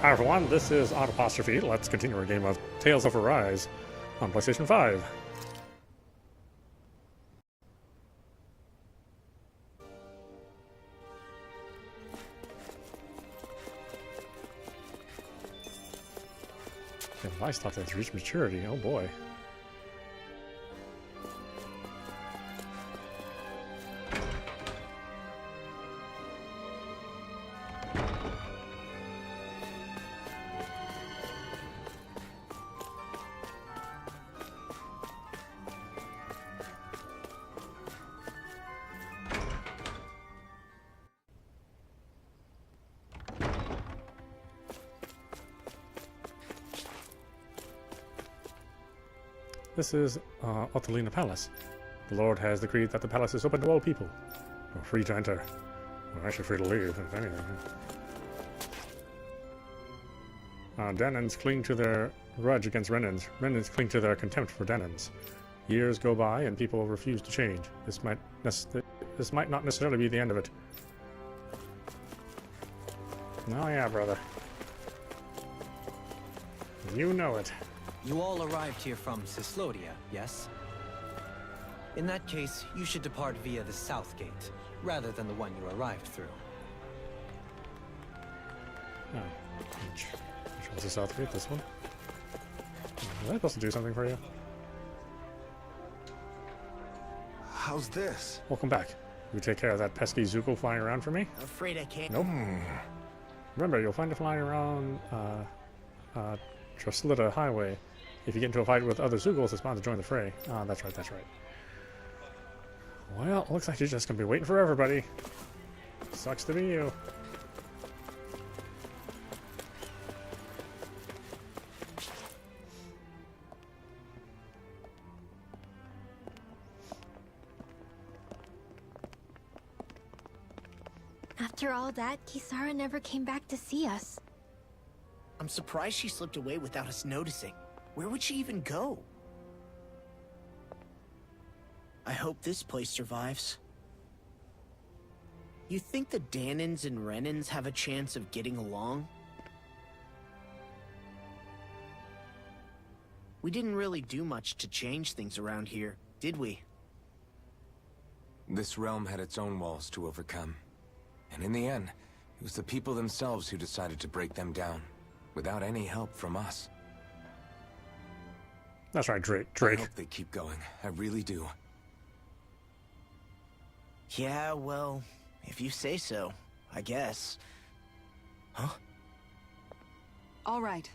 Hi everyone, this is audap. Let's continue our game of Tales of Arise on PlayStation 5. The livestock has reached maturity, oh boy. This is Otalina Palace. The Lord has decreed that the palace is open to all people. We're free to enter. We're actually free to leave, if anything. Danans cling to their grudge against Renans. Renans cling to their contempt for Danans. Years go by and people refuse to change. This might not necessarily be the end of it. Oh yeah, brother. You know it. You all arrived here from Cislodia, yes? In that case, you should depart via the south gate, rather than the one you arrived through. Oh. Which one's the south gate? This one? Was I supposed to do something for you? How's this? Welcome back. You take care of that pesky Zuko flying around for me? Afraid I can't. Nope. Remember, you'll find it flying around Traslita Highway. If you get into a fight with other Zugals, it's bound to join the fray. Ah, that's right, that's right. Well, looks like you're just gonna be waiting for everybody. Sucks to be you. After all that, Kisara never came back to see us. I'm surprised she slipped away without us noticing. Where would she even go? I hope this place survives. You think the Danans and Renans have a chance of getting along? We didn't really do much to change things around here, did we? This realm had its own walls to overcome. And in the end, it was the people themselves who decided to break them down, without any help from us. That's right, Drake. I hope they keep going. I really do. Yeah, well, if you say so, I guess. Huh? All right.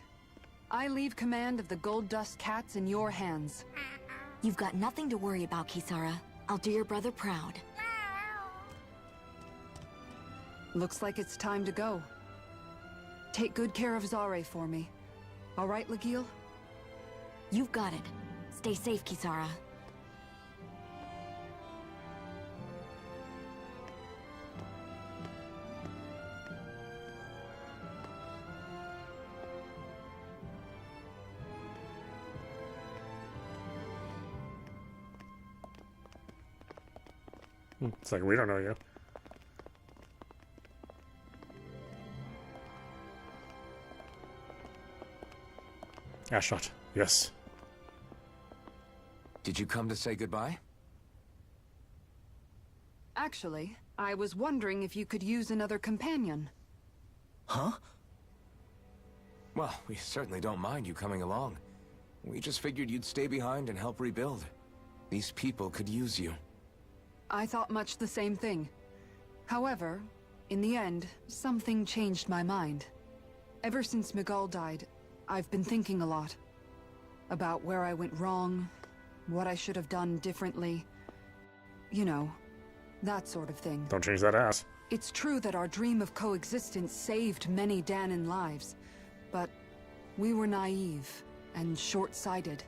I leave command of the Gold Dust Cats in your hands. You've got nothing to worry about, Kisara. I'll do your brother proud. Looks like it's time to go. Take good care of Zare for me. All right, Legil? You've got it. Stay safe, Kisara. It's like, we don't know you. Ashot, yes. Did you come to say goodbye? Actually, I was wondering if you could use another companion. Huh? Well, we certainly don't mind you coming along. We just figured you'd stay behind and help rebuild. These people could use you. I thought much the same thing. However, in the end, something changed my mind. Ever since Miguel died, I've been thinking a lot. About where I went wrong, what I should have done differently. You know, that sort of thing. Don't change that ass. It's true that our dream of coexistence saved many Danan lives, but we were naive and short-sighted.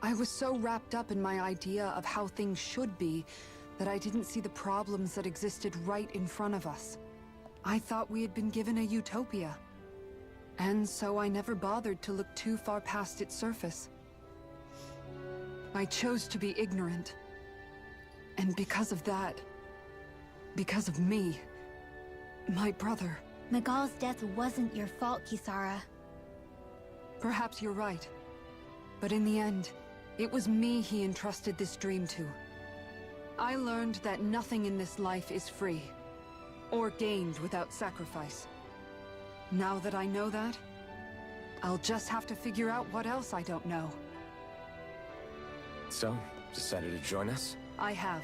I was so wrapped up in my idea of how things should be that I didn't see the problems that existed right in front of us. I thought we had been given a utopia. And so I never bothered to look too far past its surface. I chose to be ignorant. And because of that, because of me, my brother, Miguel's death wasn't your fault, Kisara. Perhaps you're right. But in the end, it was me he entrusted this dream to. I learned that nothing in this life is free, or gained without sacrifice. Now that I know that, I'll just have to figure out what else I don't know. So, decided to join us? I have.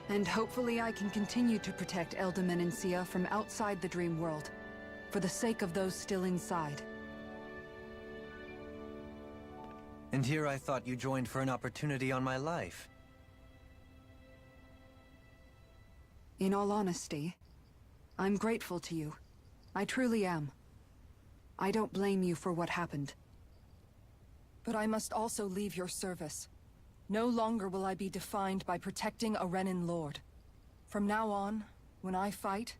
And hopefully I can continue to protect Elda Menencia from outside the dream world, for the sake of those still inside. And here I thought you joined for an opportunity on my life. In all honesty, I'm grateful to you. I truly am. I don't blame you for what happened. But I must also leave your service. No longer will I be defined by protecting a Renan Lord. From now on, when I fight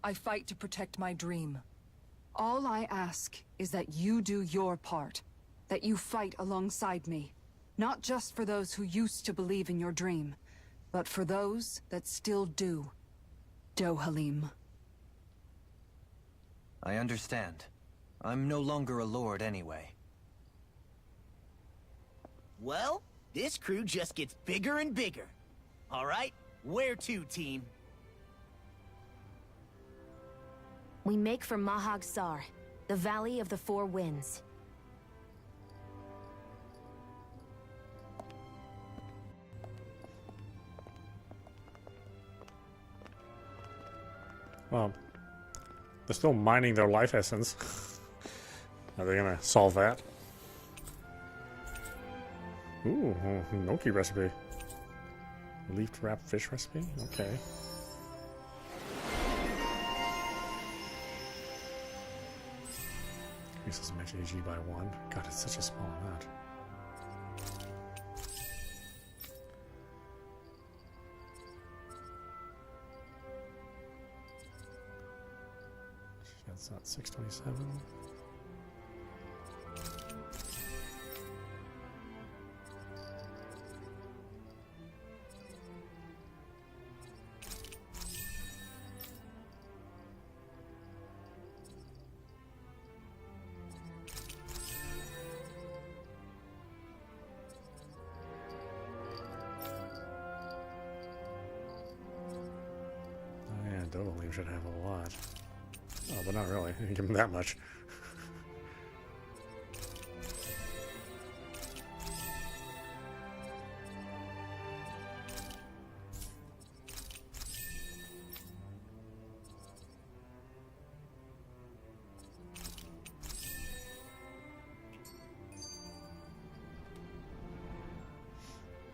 to protect my dream. All I ask is that you do your part. That you fight alongside me. Not just for those who used to believe in your dream, but for those that still do. Dohalim. I understand. I'm no longer a lord anyway. Well, this crew just gets bigger and bigger. All right, where to, team? We make for Mahag Sar, the Valley of the Four Winds. Well, they're still mining their life essence. Are they gonna solve that? Ooh, gnocchi recipe. Leaf wrapped fish recipe? Okay. Increases match AG by 1. God, it's such a small amount. That's not 627. Oh yeah, Dovalim should have a lot. Oh, but not really. I didn't give him that much.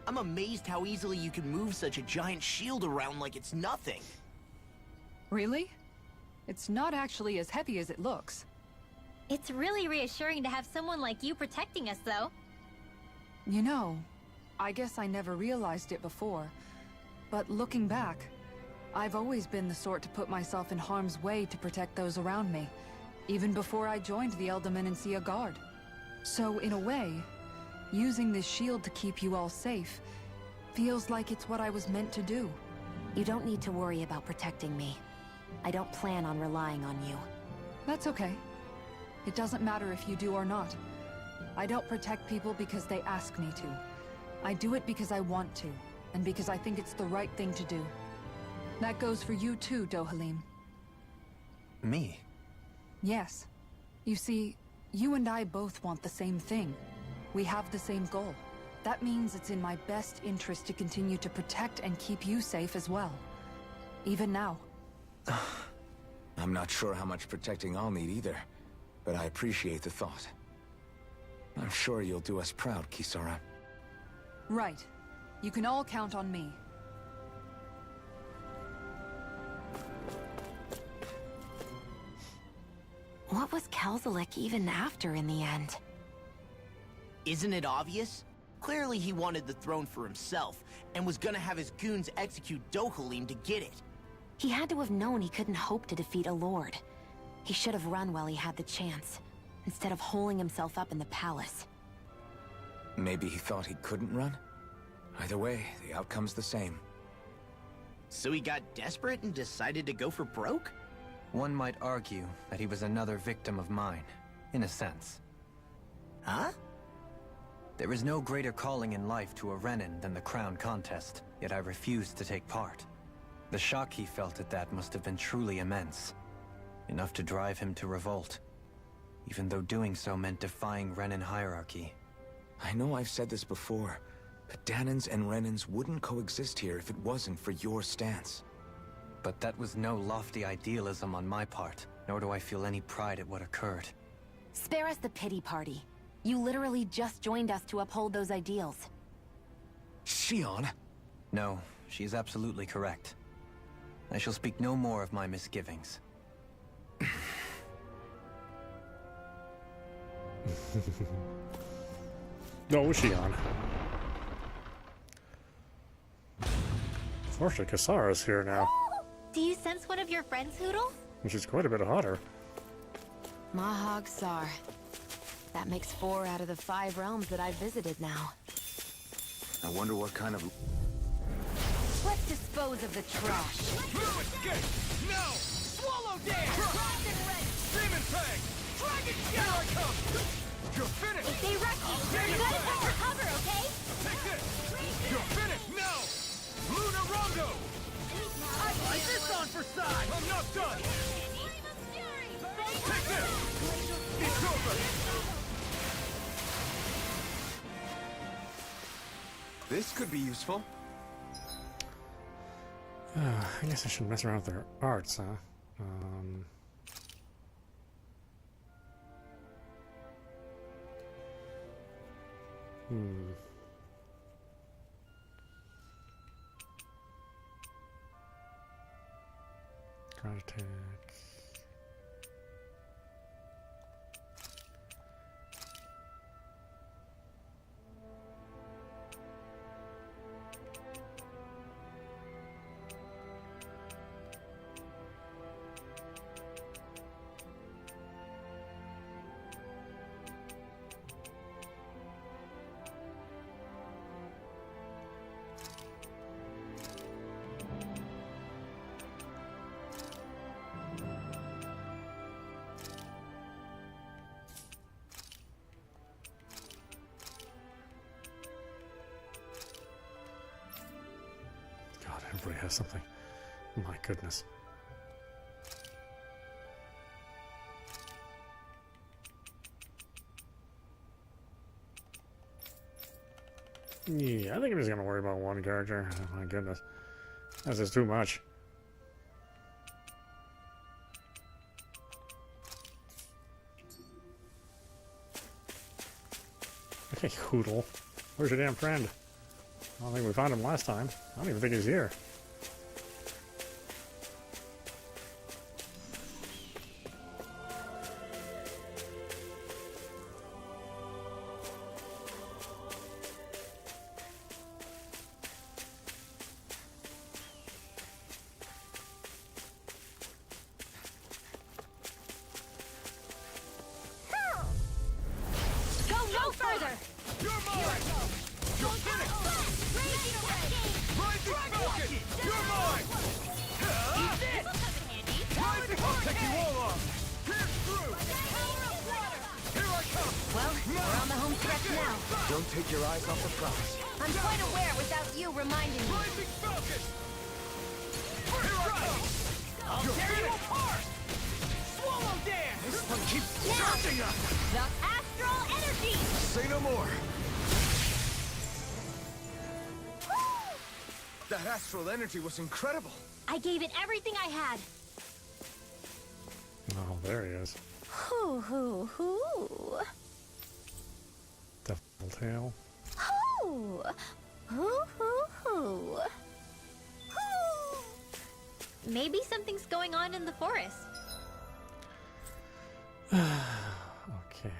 I'm amazed how easily you can move such a giant shield around like it's nothing. Really? It's not actually as heavy as it looks. It's really reassuring to have someone like you protecting us, though. You know, I guess I never realized it before. But looking back, I've always been the sort to put myself in harm's way to protect those around me, even before I joined the Elda Menencia Guard. So in a way, using this shield to keep you all safe feels like it's what I was meant to do. You don't need to worry about protecting me. I don't plan on relying on you. That's okay. It doesn't matter if you do or not. I don't protect people because they ask me to. I do it because I want to, and because I think it's the right thing to do. That goes for you too, Dohalim. Me? Yes. You see, you and I both want the same thing. We have the same goal. That means it's in my best interest to continue to protect and keep you safe as well. Even now. I'm not sure how much protecting I'll need either, but I appreciate the thought. I'm sure you'll do us proud, Kisara. Right. You can all count on me. What was Kelzalik even after in the end? Isn't it obvious? Clearly he wanted the throne for himself, and was gonna have his goons execute Dohalim to get it. He had to have known he couldn't hope to defeat a lord. He should have run while he had the chance, instead of holding himself up in the palace. Maybe he thought he couldn't run? Either way, the outcome's the same. So he got desperate and decided to go for broke? One might argue that he was another victim of mine, in a sense. Huh? There is no greater calling in life to a Renin than the crown contest, yet I refused to take part. The shock he felt at that must have been truly immense. Enough to drive him to revolt, even though doing so meant defying Renin hierarchy. I know I've said this before, but Danans and Renins wouldn't coexist here if it wasn't for your stance. But that was no lofty idealism on my part, nor do I feel any pride at what occurred. Spare us the pity party. You literally just joined us to uphold those ideals. Shion! No, she's absolutely correct. I shall speak no more of my misgivings. No, Shion. Fortunately, Kisara's here now. Do you sense one of your friends, Hoodle? And she's quite a bit hotter. Mahag Sar. That makes 4 out of the 5 realms that I've visited now. I wonder what kind of... Let's dispose of the trash. Escape! No! Swallow dance! Dragon Red! Demon Fang! Dragon Here I come! You're finished! If they rush you gotta cover cover, okay? Take this! You're finished! No! Luna Rondo! I like this on for size! I'm not done! Take this! It's over! This could be useful. I guess I should mess around with their arts, huh? Ground attack. Everybody has something. My goodness. Yeah, I think I'm just gonna worry about one character. Oh my goodness. That's just too much. Okay, Hoodle. Where's your damn friend? I don't think we found him last time. I don't even think he's here. Go no further! You're mine! You're finished! Rising Falcon! You're mine! Eat this! Rising! I'll take you all on! Pierce through! Here I come! Well, we're on the home stretch now. Don't take your eyes off the prize. I'm quite aware without you reminding me. Rising Falcon! Here I come! I'll tear you apart! Swallow dance! This one keeps charging us! The astral energy! Say no more. That astral energy was incredible. I gave it everything I had. Oh, there he is. Hoo hoo hoo. Devil tail. Hoo. Hoo hoo hoo. Hoo. Maybe something's going on in the forest. Okay.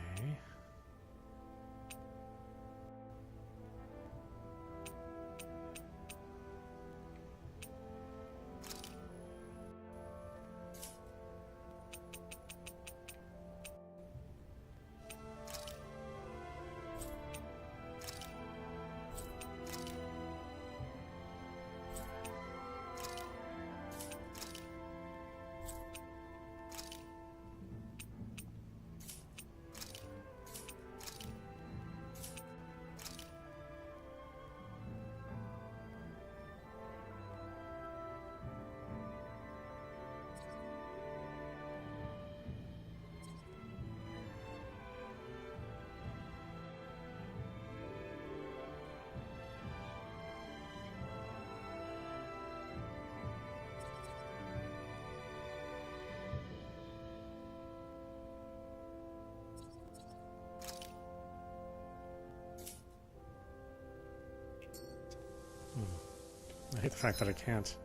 hate the fact that I can't.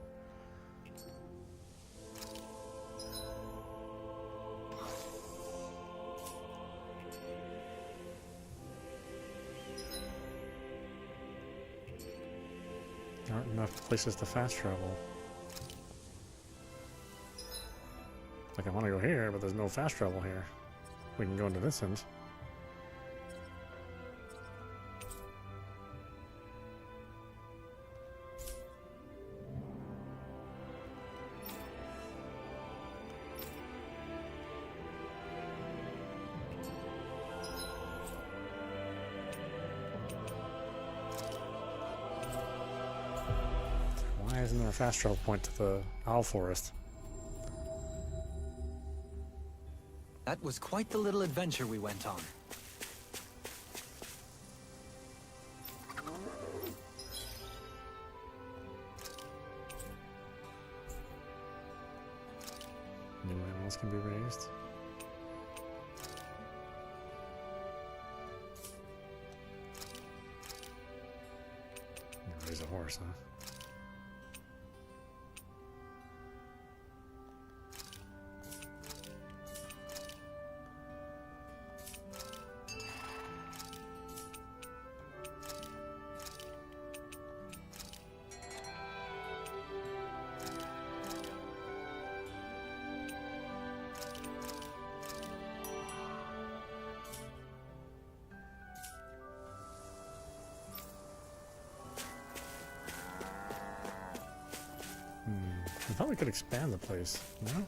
There aren't enough places to fast travel. Like, I want to go here, but there's no fast travel here. We can go into this end. Why isn't there a fast travel point to the Owl Forest? That was quite the little adventure we went on. New animals can be raised. Raise a horse, huh? I thought we could expand the place, no?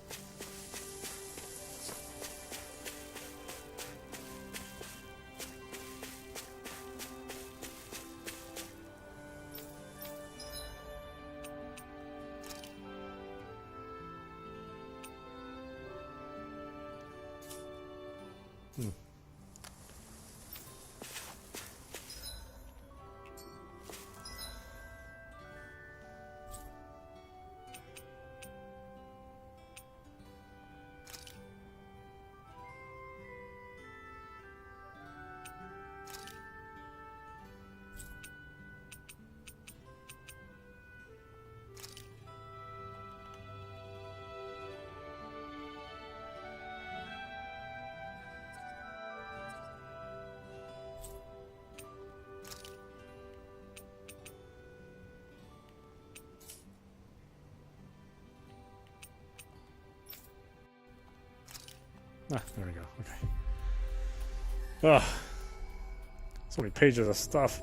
Ah, there we go. Okay. Ugh. So many pages of stuff.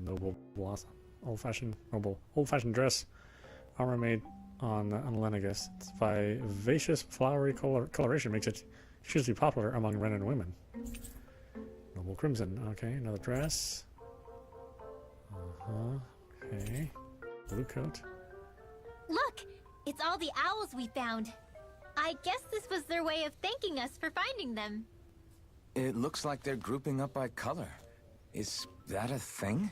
Noble blossom, old-fashioned dress, armor made on Lenegus. Its vivacious flowery coloration makes it hugely popular among Renan women. Noble crimson, okay, another dress. Okay, blue coat. Look, it's all the owls we found. I guess this was their way of thanking us for finding them. It looks like they're grouping up by color. Is that a thing?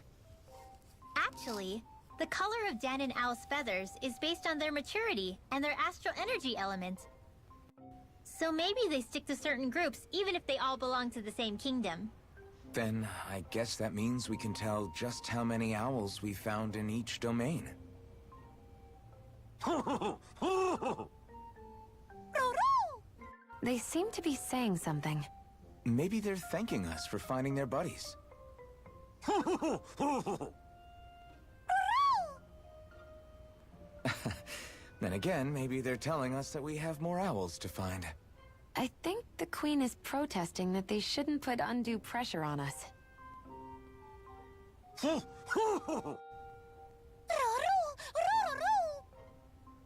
Actually, the color of Dan and Owl's feathers is based on their maturity and their astral energy element. So maybe they stick to certain groups even if they all belong to the same kingdom. Then I guess that means we can tell just how many owls we found in each domain. They seem to be saying something. Maybe they're thanking us for finding their buddies. Then again, maybe they're telling us that we have more owls to find. I think the Queen is protesting that they shouldn't put undue pressure on us.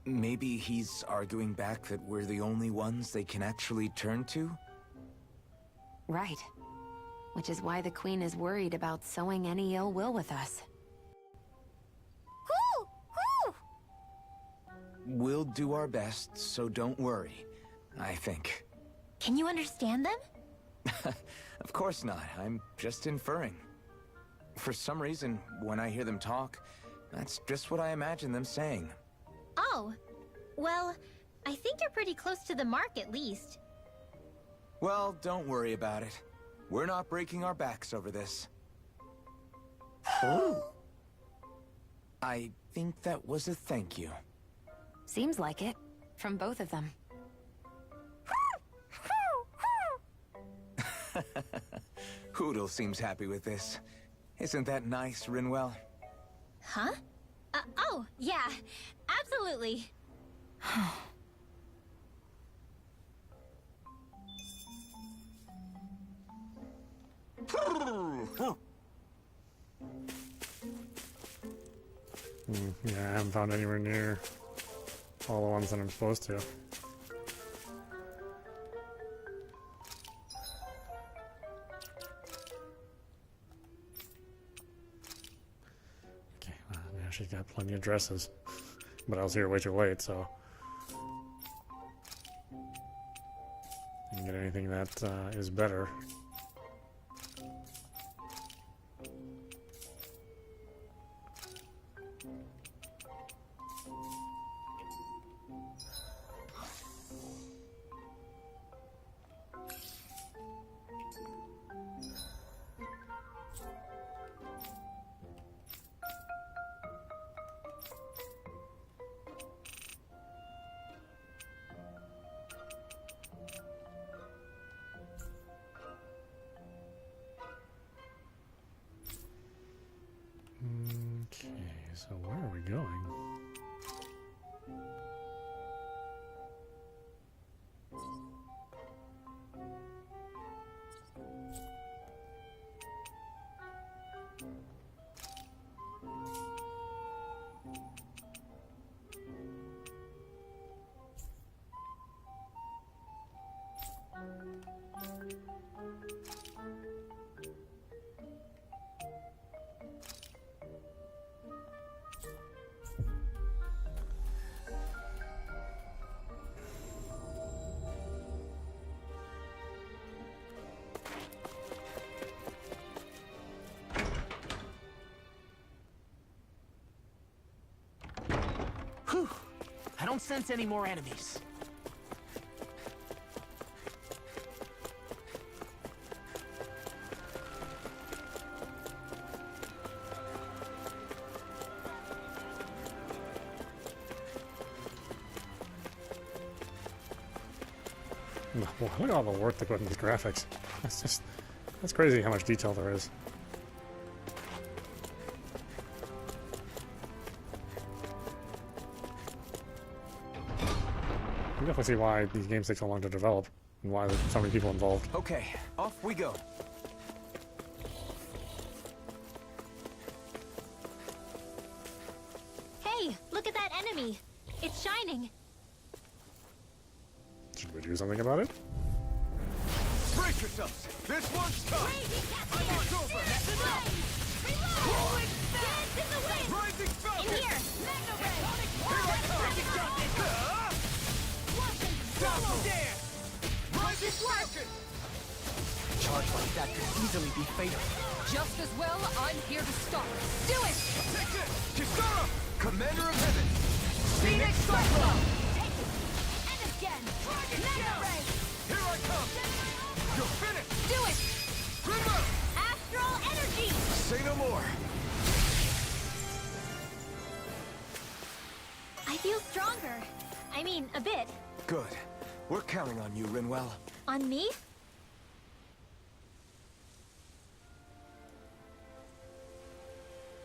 Maybe he's arguing back that we're the only ones they can actually turn to? Right. Which is why the Queen is worried about sowing any ill will with us. We'll do our best, so don't worry. I think. Can you understand them? Of course not. I'm just inferring. For some reason, when I hear them talk, that's just what I imagine them saying. Oh, well, I think you're pretty close to the mark at least. Well, don't worry about it. We're not breaking our backs over this. I think that was a thank you. Seems like it. From both of them. Hoodle seems happy with this. Isn't that nice, Rinwell? Huh? Oh, yeah, absolutely. Yeah, I haven't found anywhere near all the ones that I'm supposed to. Okay, now she's got plenty of dresses. But I was here way too late, so... Didn't get anything that is better. Okay, so where are we going? Whew. I don't sense any more enemies. Well, look at all the work they put in these graphics. That's crazy how much detail there is. You definitely see why these games take so long to develop and why there's so many people involved. Okay, off we go. Hey, look at that enemy. It's shining. Should we do something about it? Brace yourselves! This one's tough! It's over! Rising Falcon! In here. Here I come! Double dance! Rising Falcon! Charge like that could easily be fatal. Just as well, I'm here to stop. Do it! Take this! Kisara! Commander of Heaven! Phoenix Cyclone! And again. Mega Ray! Here I come! You're finished! Do it! Grimmer! Astral energy. Say no more! I feel stronger. I mean, a bit. Good. We're counting on you, Rinwell. On me?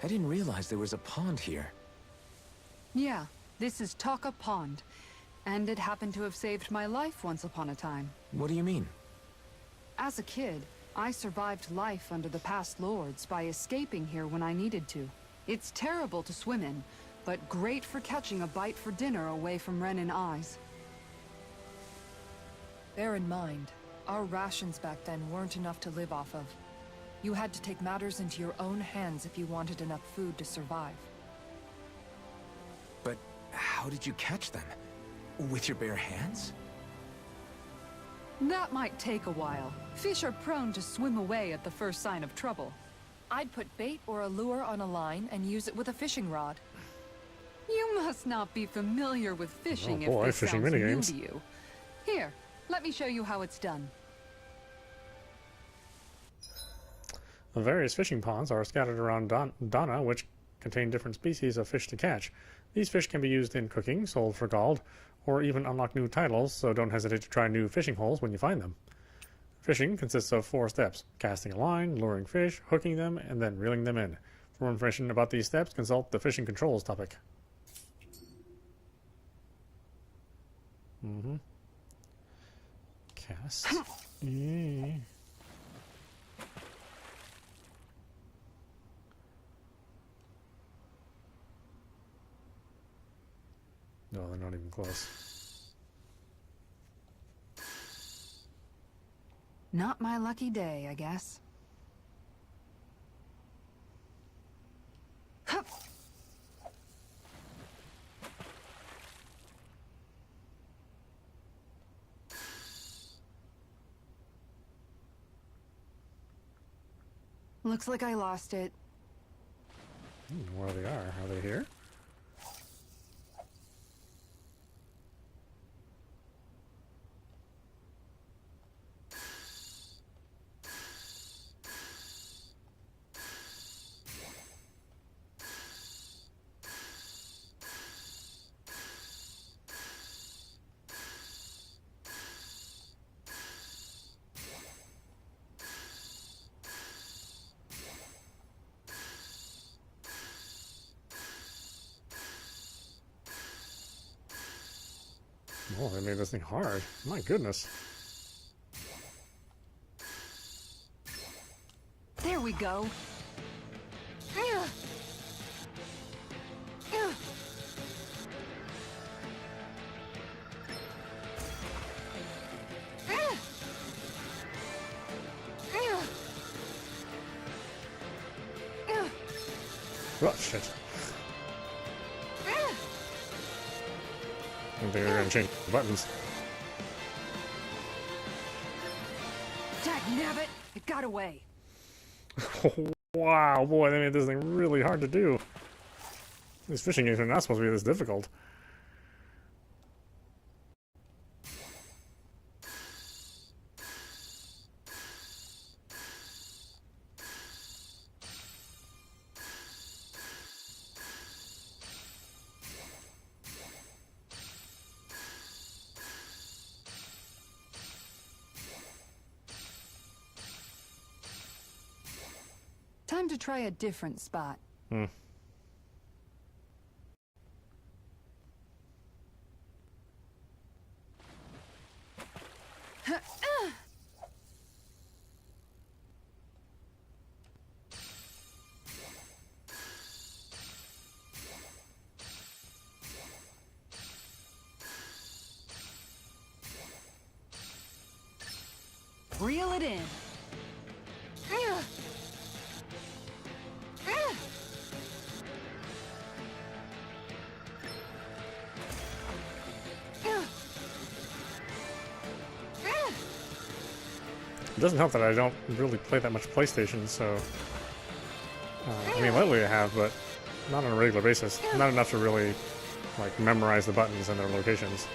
I didn't realize there was a pond here. Yeah, this is Taka Pond. And it happened to have saved my life once upon a time. What do you mean? As a kid, I survived life under the past lords by escaping here when I needed to. It's terrible to swim in, but great for catching a bite for dinner away from Renin eyes. Bear in mind, our rations back then weren't enough to live off of. You had to take matters into your own hands if you wanted enough food to survive. But how did you catch them? With your bare hands? That might take a while. Fish are prone to swim away at the first sign of trouble. I'd put bait or a lure on a line and use it with a fishing rod. You must not be familiar with fishing boy, if this fishing sounds new minigames. to you. Here, let me show you how it's done. The various fishing ponds are scattered around Donna, which contain different species of fish to catch. These fish can be used in cooking, sold for gold, or even unlock new titles, so don't hesitate to try new fishing holes when you find them. Fishing consists of 4 steps: casting a line, luring fish, hooking them, and then reeling them in. For more information about these steps, consult the fishing controls topic. Cast. Yeah. No, they're not even close. Not my lucky day, I guess. Hup. Looks like I lost it. I don't know where they are. Are they here? Oh, they made this thing hard. My goodness. There we go. Oh, shit. I think they're going to change the buttons. Dagnabbit! It got away. Wow, boy, they made this thing really hard to do. These fishing games are not supposed to be this difficult. Time to try a different spot. Reel it in. It doesn't help that I don't really play that much PlayStation, so... I mean, lately I have, but not on a regular basis. Not enough to really, like, memorize the buttons and their locations.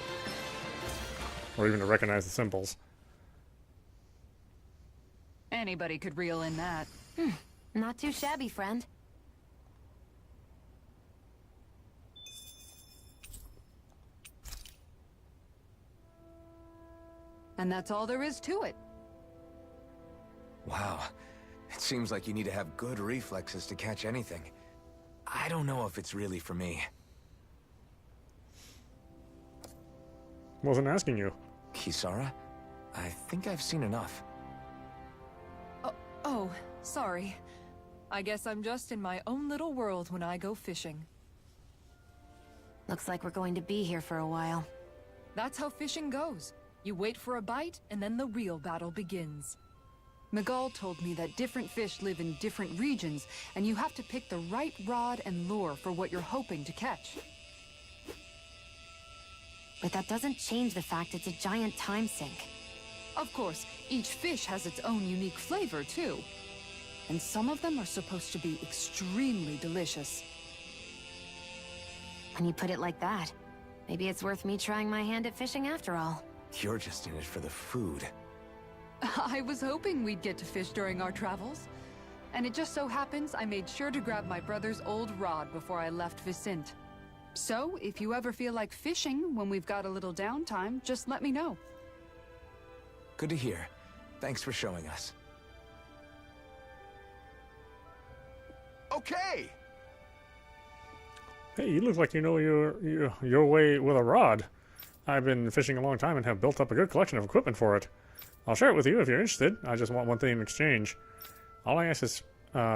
Or even to recognize the symbols. Anybody could reel in that. Not too shabby, friend. And that's all there is to it. Wow. It seems like you need to have good reflexes to catch anything. I don't know if it's really for me. Wasn't asking you. Kisara? I think I've seen enough. Oh, sorry. I guess I'm just in my own little world when I go fishing. Looks like we're going to be here for a while. That's how fishing goes. You wait for a bite, and then the real battle begins. Miguel told me that different fish live in different regions, and you have to pick the right rod and lure for what you're hoping to catch. But that doesn't change the fact it's a giant time sink. Of course, each fish has its own unique flavor, too. And some of them are supposed to be extremely delicious. When you put it like that, maybe it's worth me trying my hand at fishing after all. You're just in it for the food. I was hoping we'd get to fish during our travels. And it just so happens I made sure to grab my brother's old rod before I left Vicente. So, if you ever feel like fishing when we've got a little downtime, just let me know. Good to hear. Thanks for showing us. Okay! Hey, you look like you know your way with a rod. I've been fishing a long time and have built up a good collection of equipment for it. I'll share it with you if you're interested. I just want one thing in exchange. All I ask is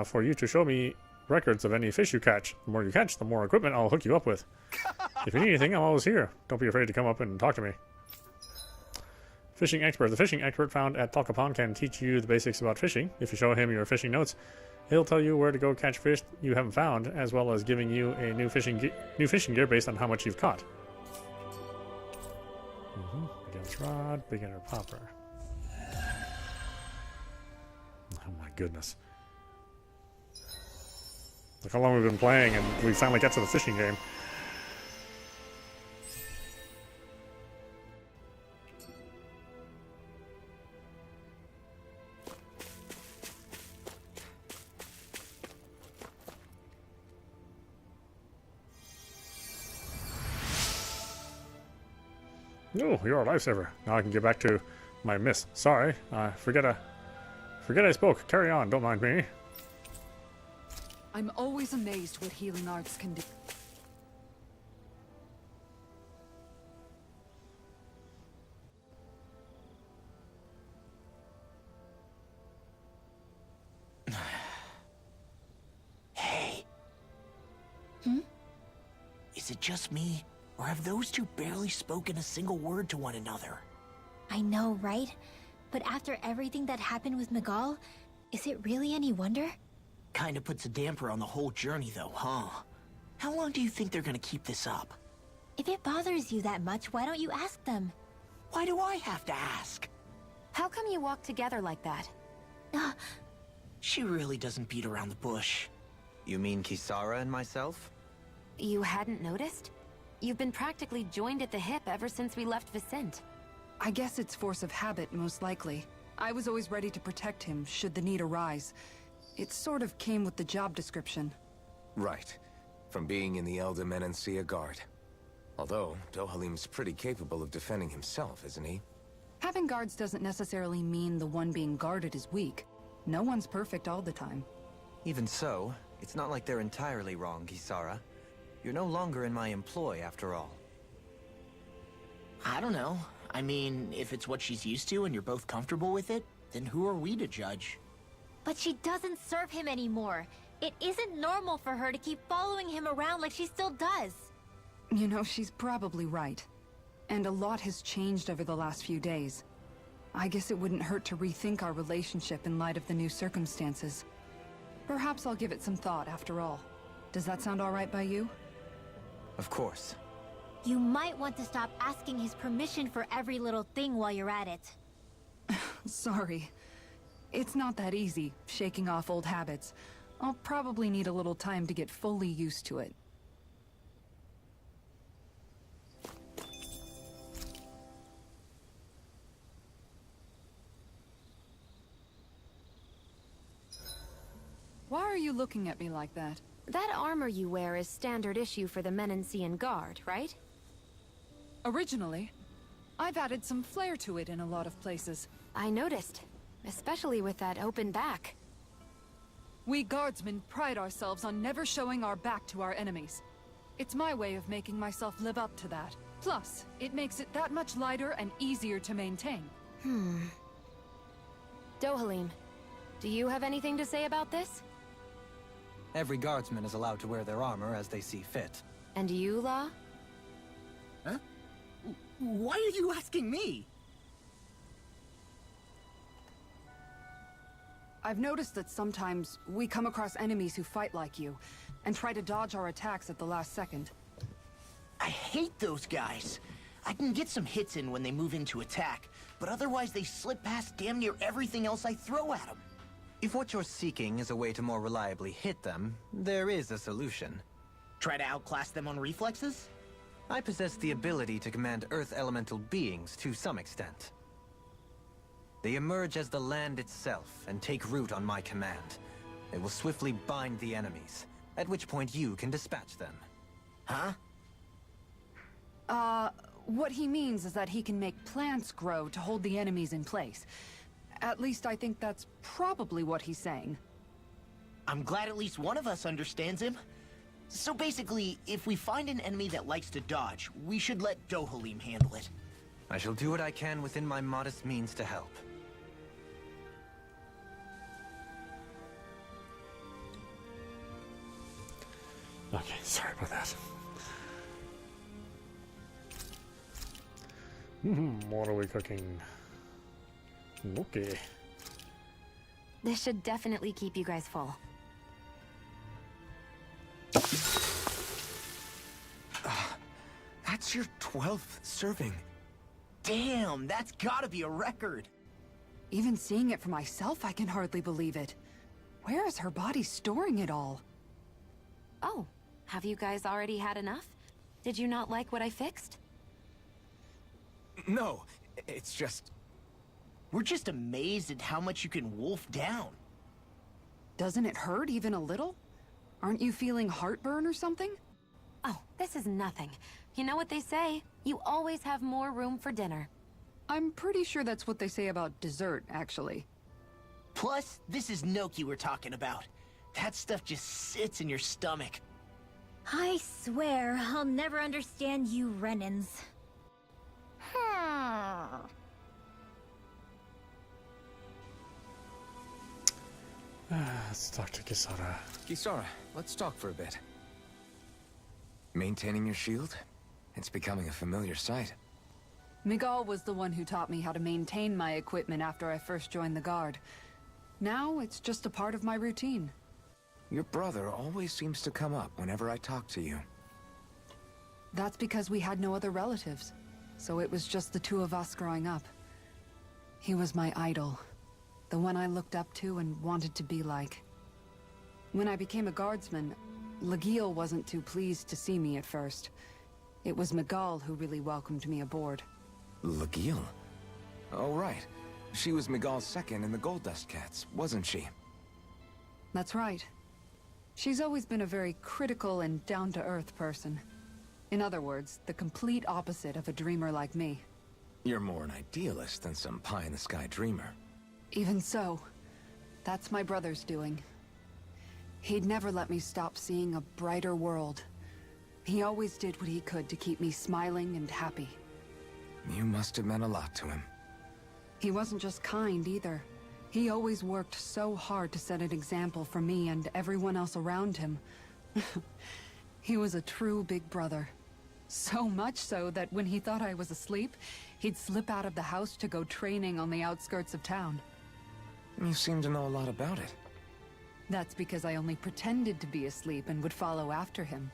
for you to show me records of any fish you catch. The more you catch, the more equipment I'll hook you up with. If you need anything, I'm always here. Don't be afraid to come up and talk to me. Fishing expert. The fishing expert found at Talcapon can teach you the basics about fishing. If you show him your fishing notes, he'll tell you where to go catch fish you haven't found, as well as giving you a new fishing gear based on how much you've caught. Beginner's rod, beginner popper. Oh my goodness. Look how long we've been playing and we finally get to the fishing game. Oh, you're a lifesaver. Now I can get back to my miss. Sorry, forget I spoke. Carry on, don't mind me. I'm always amazed what healing arts can do. Hey. Is it just me? Or have those two barely spoken a single word to one another? I know, right? But after everything that happened with Miguel, is it really any wonder? Kinda puts a damper on the whole journey though, huh? How long do you think they're gonna keep this up? If it bothers you that much, why don't you ask them? Why do I have to ask? How come you walk together like that? She really doesn't beat around the bush. You mean Kisara and myself? You hadn't noticed? You've been practically joined at the hip ever since we left Vicente. I guess it's force of habit, most likely. I was always ready to protect him, should the need arise. It sort of came with the job description. Right. From being in the Elder Menancia Guard. Although, Dohalim's pretty capable of defending himself, isn't he? Having guards doesn't necessarily mean the one being guarded is weak. No one's perfect all the time. Even so, it's not like they're entirely wrong, Kisara. You're no longer in my employ, after all. I don't know. I mean, if it's what she's used to and you're both comfortable with it, then who are we to judge? But she doesn't serve him anymore. It isn't normal for her to keep following him around like she still does. You know, she's probably right. And a lot has changed over the last few days. I guess it wouldn't hurt to rethink our relationship in light of the new circumstances. Perhaps I'll give it some thought after all. Does that sound all right by you? Of course. You might want to stop asking his permission for every little thing while you're at it. Sorry. It's not that easy, shaking off old habits. I'll probably need a little time to get fully used to it. Why are you looking at me like that? That armor you wear is standard issue for the Menancian Guard, right? Originally, I've added some flair to it in a lot of places. I noticed, especially with that open back. We guardsmen pride ourselves on never showing our back to our enemies. It's my way of making myself live up to that. Plus, it makes it that much lighter and easier to maintain. Dohalim, do you have anything to say about this? Every guardsman is allowed to wear their armor as they see fit. And you, Law? Huh? Why are you asking me? I've noticed that sometimes we come across enemies who fight like you, and try to dodge our attacks at the last second. I hate those guys. I can get some hits in when they move into attack, but otherwise they slip past damn near everything else I throw at them. If what you're seeking is a way to more reliably hit them, there is a solution. Try to outclass them on reflexes? I possess the ability to command Earth elemental beings to some extent. They emerge as the land itself and take root on my command. They will swiftly bind the enemies, at which point you can dispatch them. Huh? What he means is that he can make plants grow to hold the enemies in place. At least I think that's probably what he's saying. I'm glad at least one of us understands him. So basically, if we find an enemy that likes to dodge, we should let Dohalim handle it. I shall do what I can within my modest means to help. Okay, sorry about that. What are we cooking? Okay. This should definitely keep you guys full. That's your 12th serving. Damn, that's gotta be a record. Even seeing it for myself, I can hardly believe it. Where is her body storing it all? Oh, have you guys already had enough? Did you not like what I fixed? No, it's just... We're just amazed at how much you can wolf down. Doesn't it hurt even a little? Aren't you feeling heartburn or something? Oh, this is nothing. You know what they say, you always have more room for dinner. I'm pretty sure that's what they say about dessert, actually. Plus, this is Noki we're talking about. That stuff just sits in your stomach. I swear I'll never understand you Renans. Let's talk to Kisara. Kisara, let's talk for a bit. Maintaining your shield? It's becoming a familiar sight. Miguel was the one who taught me how to maintain my equipment after I first joined the Guard. Now, it's just a part of my routine. Your brother always seems to come up whenever I talk to you. That's because we had no other relatives, so it was just the two of us growing up. He was my idol, the one I looked up to and wanted to be like. When I became a guardsman, Lagiel wasn't too pleased to see me at first. It was Miguel who really welcomed me aboard. Lagiel? Oh, right. She was Miguel's second in the Gold Dust Cats, wasn't she? That's right. She's always been a very critical and down-to-earth person. In other words, the complete opposite of a dreamer like me. You're more an idealist than some pie-in-the-sky dreamer. Even so, that's my brother's doing. He'd never let me stop seeing a brighter world. He always did what he could to keep me smiling and happy. You must have meant a lot to him. He wasn't just kind either. He always worked so hard to set an example for me and everyone else around him. He was a true big brother. So much so that when he thought I was asleep, he'd slip out of the house to go training on the outskirts of town. You seem to know a lot about it. That's because I only pretended to be asleep and would follow after him.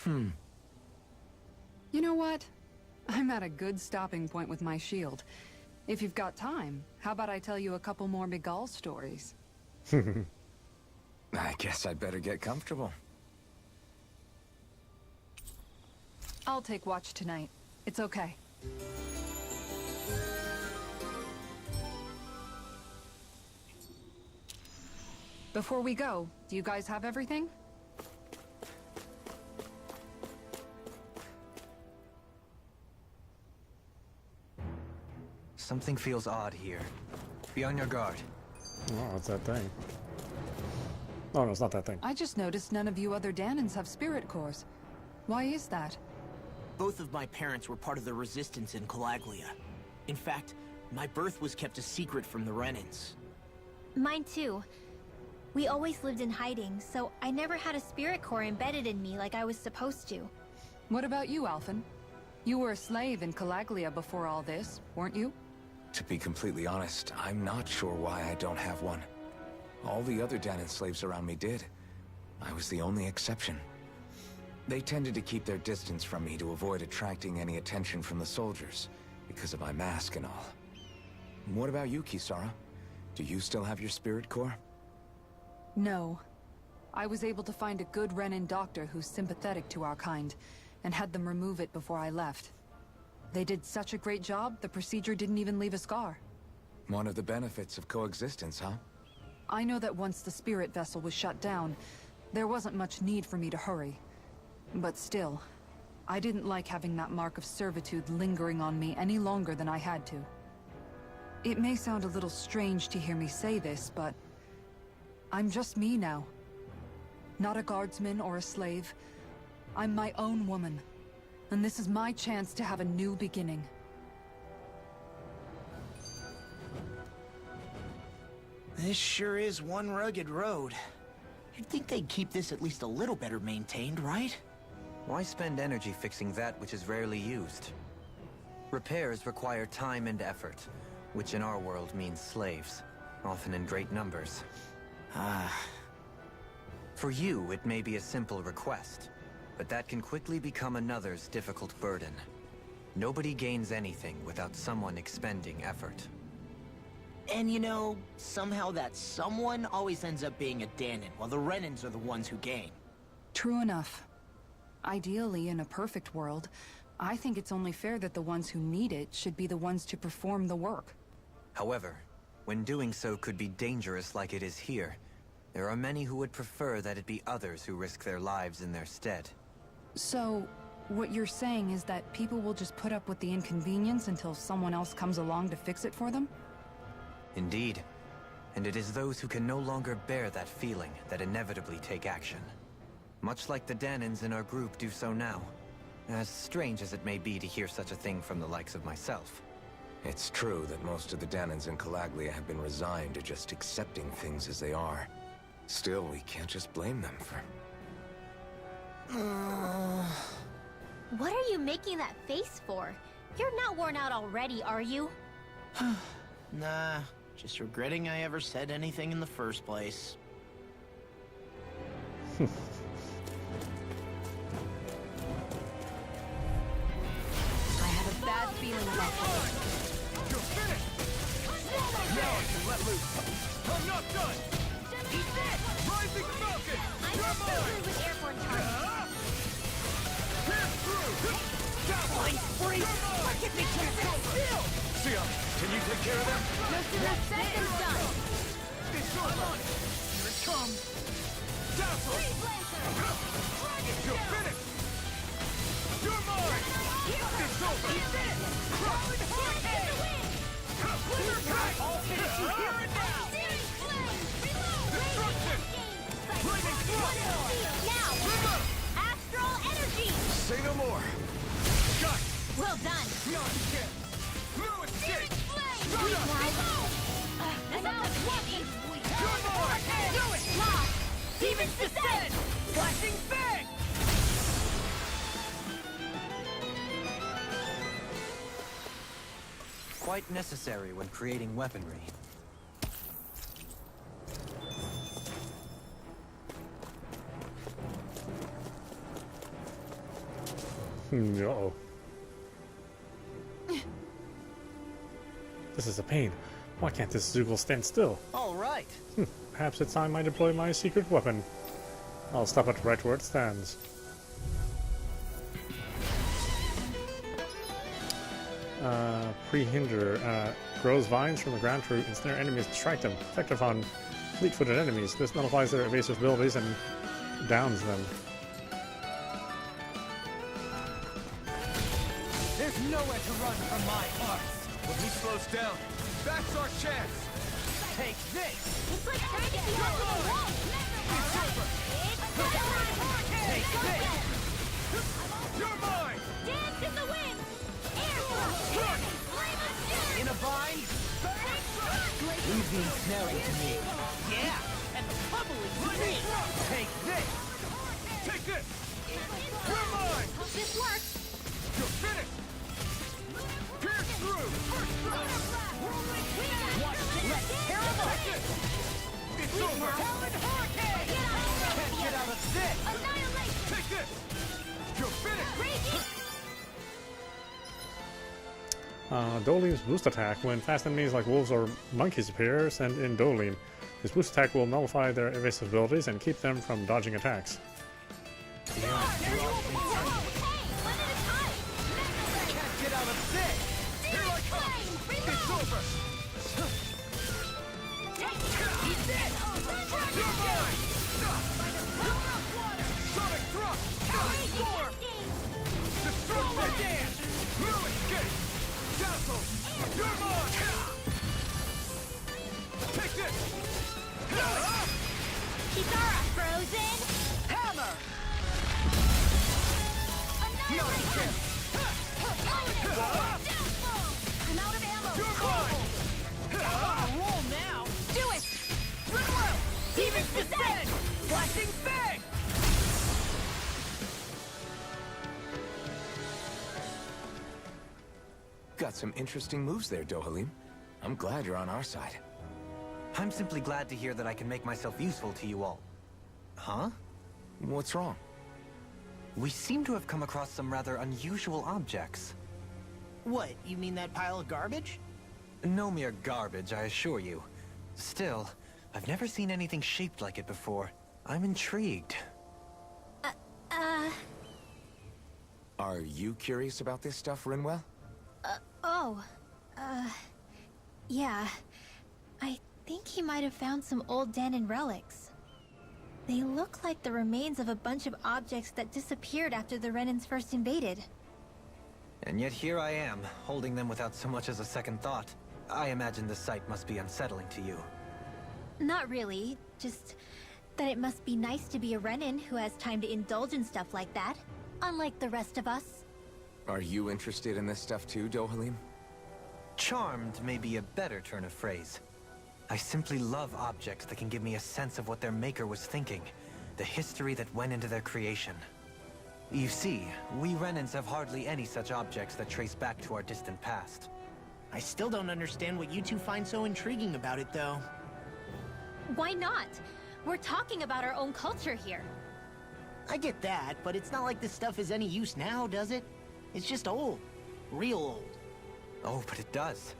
You know what? I'm at a good stopping point with my shield. If you've got time, how about I tell you a couple more Miguel stories? I guess I'd better get comfortable. I'll take watch tonight. It's okay. Before we go, do you guys have everything? Something feels odd here. Be on your guard. Oh, it's that thing. Oh, no, it's not that thing. I just noticed none of you other Danans have spirit cores. Why is that? Both of my parents were part of the resistance in Calaglia. In fact, my birth was kept a secret from the Renans. Mine too. We always lived in hiding, so I never had a spirit core embedded in me like I was supposed to. What about you, Alphen? You were a slave in Calaglia before all this, weren't you? To be completely honest, I'm not sure why I don't have one. All the other Danan slaves around me did. I was the only exception. They tended to keep their distance from me to avoid attracting any attention from the soldiers, because of my mask and all. What about you, Kisara? Do you still have your spirit core? No. I was able to find a good Renin doctor who's sympathetic to our kind, and had them remove it before I left. They did such a great job, the procedure didn't even leave a scar. One of the benefits of coexistence, huh? I know that once the spirit vessel was shut down, there wasn't much need for me to hurry. But still, I didn't like having that mark of servitude lingering on me any longer than I had to. It may sound a little strange to hear me say this, but I'm just me now. Not a guardsman or a slave. I'm my own woman. And this is my chance to have a new beginning. This sure is one rugged road. You'd think they'd keep this at least a little better maintained, right? Why spend energy fixing that which is rarely used? Repairs require time and effort, which in our world means slaves, often in great numbers. For you, it may be a simple request, but that can quickly become another's difficult burden. Nobody gains anything without someone expending effort. And you know, somehow that someone always ends up being a Danon, while the Renins are the ones who gain. True enough. Ideally, in a perfect world, I think it's only fair that the ones who need it should be the ones to perform the work. However, when doing so could be dangerous like it is here, there are many who would prefer that it be others who risk their lives in their stead. So, what you're saying is that people will just put up with the inconvenience until someone else comes along to fix it for them? Indeed. And it is those who can no longer bear that feeling that inevitably take action. Much like the Danons in our group do so now. As strange as it may be to hear such a thing from the likes of myself. It's true that most of the Danons in Calaglia have been resigned to just accepting things as they are. Still, we can't just blame them for... What are you making that face for? You're not worn out already, are you? Nah, just regretting I ever said anything in the first place. I have a bad feeling about this. You're finished! Now I can let loose! I'm not done! Eat this! Rising Falcon! I'm You're not so mine! good with airborne targets. Pierce through! Flying spree! Look at me, Still! Sia, can you take care of them? No sooner said than done. It's over! Here it comes! Dazzle! You're finished! You're mine! It's over! Crush! I'll finish you here and now! Destruction! Lightning thrust! Now! Astral energy! Say no more! Got it! Well done! Beyond skin! Through escape! Sweet now! This is working! You're mine! Do it! Lost! Demon's descent! Flashing fang! Quite necessary when creating weaponry. Uh-oh. This is a pain. Why can't this Zoogle stand still? All right. Perhaps it's time I deploy my secret weapon. I'll stop it right where it stands. Pre-hinder. Grows vines from the ground to ensnare enemies and strike them. Effective on fleet-footed enemies. This nullifies their evasive abilities and downs them. There's nowhere to run from my heart. When he slows down, that's our chance. Take this. It's like trying to keep up with the wall! It's over. Take this. You're mine. Dance in the wind! Air thrust! Flame of fury! In a bind? Leave the ensnaring to me. Yeah, and the bubbling to me. Take this. Take this. You're mine. Hope this works! You're finished. Pierce through. Let's tear them up. It's over. Talon Hurricane! Can't get out of this. Annihilation! Take this. You're finished. Raging! Doleem's boost attack. When fast enemies like wolves or monkeys appear, send in Doleem. His boost attack will nullify their evasive abilities and keep them from dodging attacks. Can't get out of this! Here I come! It's over! Eat this! You're mine! Sonic thrust! Storm! Destruction dance! No escape! Dazzle! You're mine! Take this! Kisara, frozen! Hammer! Not again! I'm out of ammo! You're mine! On a roll now! Do it! Demon's Descent! Flashing Fang! Got some interesting moves there, Dohalim. I'm glad you're on our side. I'm simply glad to hear that I can make myself useful to you all. Huh? What's wrong? We seem to have come across some rather unusual objects. What, you mean that pile of garbage? No mere garbage, I assure you. Still, I've never seen anything shaped like it before. I'm intrigued. Are you curious about this stuff, Rinwell? Yeah. I think he might have found some old Danon relics. They look like the remains of a bunch of objects that disappeared after the Renans first invaded. And yet here I am, holding them without so much as a second thought. I imagine the sight must be unsettling to you. Not really, just that it must be nice to be a Renan who has time to indulge in stuff like that, unlike the rest of us. Are you interested in this stuff too, Dohalim? Charmed may be a better turn of phrase. I simply love objects that can give me a sense of what their maker was thinking, the history that went into their creation. You see, we Renans have hardly any such objects that trace back to our distant past. I still don't understand what you two find so intriguing about it, though. Why not? We're talking about our own culture here. I get that, but it's not like this stuff is any use now, does it? It's just old. Real old. Oh, but it does.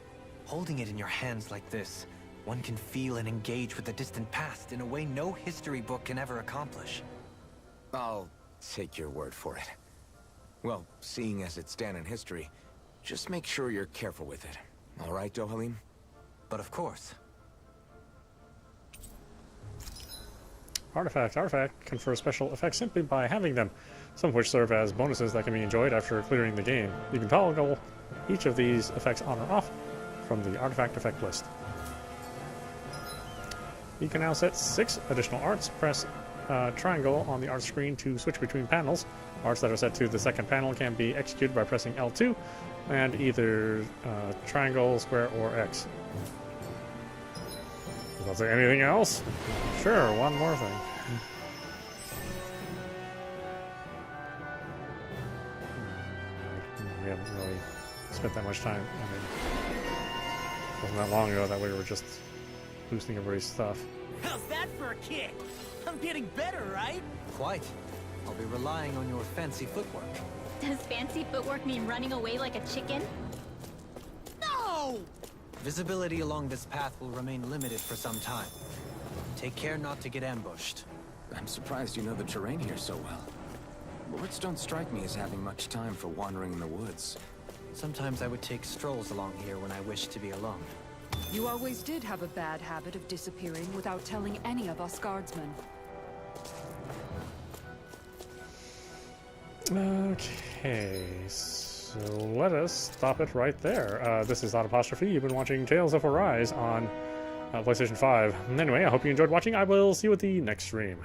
Holding it in your hands like this, one can feel and engage with the distant past in a way no history book can ever accomplish. I'll take your word for it. Well, seeing as it's Danon history, just make sure you're careful with it. All right, Dohalim? But of course. Artifact confers special effects simply by having them, some of which serve as bonuses that can be enjoyed after clearing the game. You can toggle each of these effects on or off from the artifact effect list. You can now set 6 additional arts. Press triangle on the art screen to switch between panels. Arts that are set to the second panel can be executed by pressing L2 and either triangle, square, or X. Is there anything else? Sure, one more thing. We haven't really spent that much time. I mean, it wasn't that long ago that we were just boosting everybody's stuff. How's that for a kick? I'm getting better, right? Quite. I'll be relying on your fancy footwork. Does fancy footwork mean running away like a chicken? No! Visibility along this path will remain limited for some time. Take care not to get ambushed. I'm surprised you know the terrain here so well. Lords don't strike me as having much time for wandering in the woods. Sometimes I would take strolls along here when I wished to be alone. You always did have a bad habit of disappearing without telling any of us guardsmen. Okay, so let us stop it right there. This is audapostrophe. You've been watching Tales of Arise on PlayStation 5. Anyway, I hope you enjoyed watching. I will see you at the next stream.